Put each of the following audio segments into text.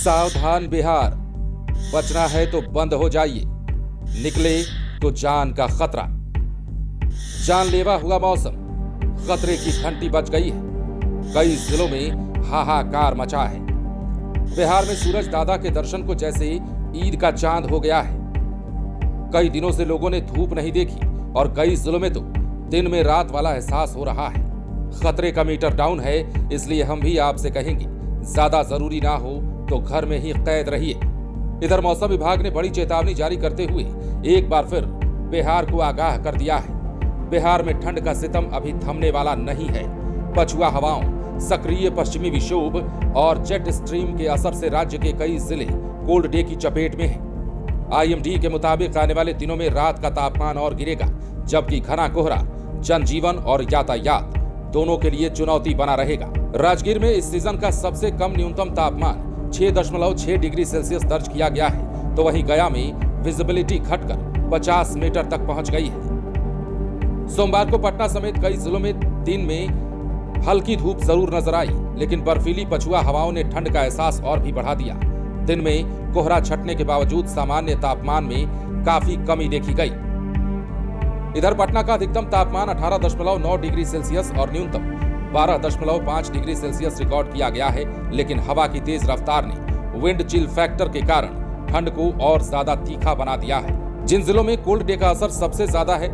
सावधान बिहार, बचना है तो बंद हो जाइए, निकले तो जान का खतरा। जानलेवा हुआ मौसम, खतरे की घंटी बज गई है। कई जिलों में हाहाकार मचा है। बिहार में सूरज दादा के दर्शन को जैसे ईद का चांद हो गया है। कई दिनों से लोगों ने धूप नहीं देखी और कई जिलों में तो दिन में रात वाला एहसास हो रहा है। खतरे का मीटर डाउन है, इसलिए हम भी आपसे कहेंगे, ज्यादा जरूरी ना हो तो घर में ही कैद रहिए। इधर मौसम विभाग ने बड़ी चेतावनी जारी करते हुए एक बार फिर बिहार को आगाह कर दिया है। बिहार में ठंड का सितम अभी थमने वाला नहीं है। पछुआ हवाओं, सक्रिय पश्चिमी विक्षोभ और जेट स्ट्रीम के असर से राज्य के कई जिले कोल्ड डे की चपेट में हैं। आईएमडी के मुताबिक आने वाले दिनों में रात का तापमान और गिरेगा, जबकि घना कोहरा जनजीवन और यातायात दोनों के लिए चुनौती बना रहेगा। राजगीर में इस सीजन का सबसे कम न्यूनतम तापमान 6.6 डिग्री सेल्सियस दर्ज किया गया है, तो वहीं गया में विजिबिलिटी घटकर 50 मीटर तक पहुंच गई है। सोमवार को पटना समेत कई जिलों में दिन में हल्की धूप जरूर नजर आई, लेकिन बर्फीली पछुआ हवाओं ने ठंड का एहसास और भी बढ़ा दिया। दिन में कोहरा छटने के बावजूद सामान्य तापमान में काफी कमी देखी गई। इधर पटना का अधिकतम तापमान 18.9 डिग्री सेल्सियस और न्यूनतम 12.5 डिग्री सेल्सियस रिकॉर्ड किया गया है, लेकिन हवा की तेज रफ्तार ने विंड चिल फैक्टर के कारण ठंड को और ज्यादा तीखा बना दिया है। जिन जिलों में कोल्ड डे का असर सबसे ज्यादा है,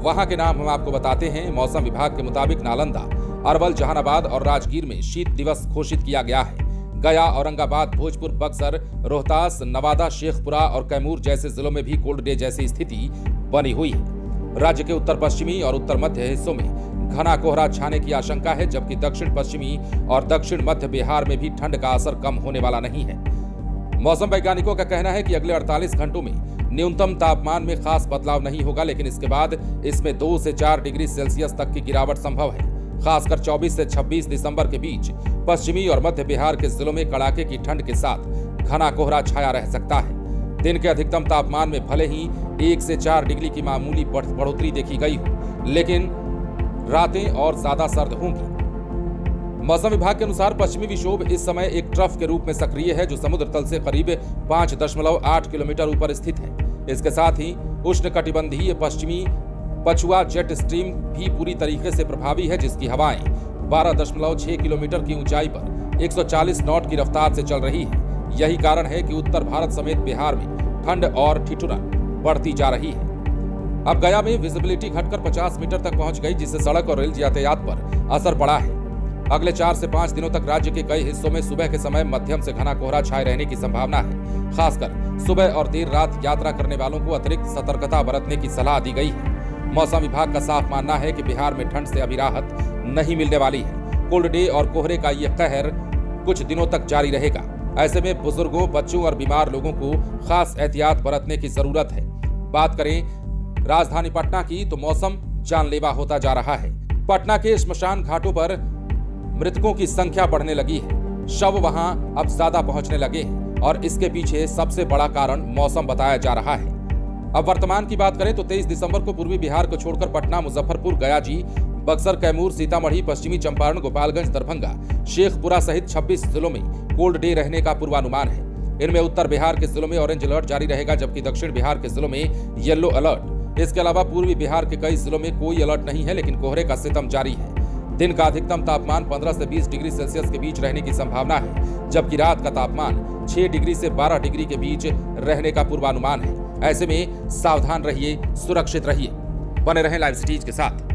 वहां के नाम हम आपको बताते हैं। मौसम विभाग के मुताबिक नालंदा, अरवल, जहानाबाद और राजगीर में शीत दिवस घोषित किया गया है। गया, औरंगाबाद, भोजपुर, बक्सर, रोहतास, नवादा, शेखपुरा और कैमूर जैसे जिलों में भी कोल्ड डे जैसी स्थिति बनी हुई है। राज्य के उत्तर पश्चिमी और उत्तर मध्य हिस्सों में घना कोहरा छाने की आशंका है, जबकि दक्षिण पश्चिमी और दक्षिण मध्य बिहार में भी ठंड का असर कम होने वाला नहीं है। मौसम वैज्ञानिकों का कहना है कि अगले 48 घंटों में न्यूनतम तापमान में खास बदलाव नहीं होगा, लेकिन इसके बाद इसमें 2 से 4 डिग्री सेल्सियस तक की गिरावट संभव है। खासकर 24 से 26 दिसंबर के बीच पश्चिमी और मध्य बिहार के जिलों में कड़ाके की ठंड के साथ घना कोहरा छाया रह सकता है। दिन के अधिकतम तापमान में भले ही 1 से 4 डिग्री की मामूली बढ़ोतरी देखी गई हो, लेकिन रातें और ज्यादा सर्द होंगी। मौसम विभाग के अनुसार पश्चिमी विक्षोभ इस समय एक ट्रफ के रूप में सक्रिय है, जो समुद्र तल से करीब 5.8 किलोमीटर ऊपर स्थित है। इसके साथ ही उष्णकटिबंधीय पश्चिमी पछुआ जेट स्ट्रीम भी पूरी तरीके से प्रभावी है, जिसकी हवाएं 12.6 किलोमीटर की ऊंचाई पर 140 नॉट की रफ्तार से चल रही है। यही कारण है कि उत्तर भारत समेत बिहार में ठंड और ठिठुरन बढ़ती जा रही है। अब गया में विजिबिलिटी घटकर 50 मीटर तक पहुंच गई, जिससे सड़क और रेल यातायात पर असर पड़ा है। अगले 4 से 5 दिनों तक राज्य के कई हिस्सों में सुबह के समय मध्यम से घना कोहरा छाए रहने की संभावना है। खासकर सुबह और देर रात यात्रा करने वालों को अतिरिक्त सतर्कता बरतने की सलाह दी गई है। मौसम विभाग का साफ मानना है कि बिहार में ठंड से अभी राहत नहीं मिलने वाली है। कोल्ड डे और कोहरे का ये कहर कुछ दिनों तक जारी रहेगा। ऐसे में बुजुर्गों, बच्चों और बीमार लोगों को खास एहतियात बरतने की जरूरत है। बात करें राजधानी पटना की, तो मौसम जानलेवा होता जा रहा है। पटना के श्मशान घाटों पर मृतकों की संख्या बढ़ने लगी है। शव वहां अब ज्यादा पहुंचने लगे हैं और इसके पीछे सबसे बड़ा कारण मौसम बताया जा रहा है। अब वर्तमान की बात करें तो 23 दिसंबर को पूर्वी बिहार को छोड़कर पटना, मुजफ्फरपुर, गयाजी, बक्सर, कैमूर, सीतामढ़ी, पश्चिमी चंपारण, गोपालगंज, दरभंगा, शेखपुरा सहित 26 जिलों में कोल्ड डे रहने का पूर्वानुमान है। इनमें उत्तर बिहार के जिलों में ऑरेंज अलर्ट जारी रहेगा, जबकि दक्षिण बिहार के जिलों में येलो अलर्ट। इसके अलावा पूर्वी बिहार के कई जिलों में कोई अलर्ट नहीं है, लेकिन कोहरे का सितम जारी है। दिन का अधिकतम तापमान 15 से 20 डिग्री सेल्सियस के बीच रहने की संभावना है, जबकि रात का तापमान 6 डिग्री से 12 डिग्री के बीच रहने का पूर्वानुमान है। ऐसे में सावधान रहिए, सुरक्षित रहिए। बने रहें लाइव सिटीज के साथ।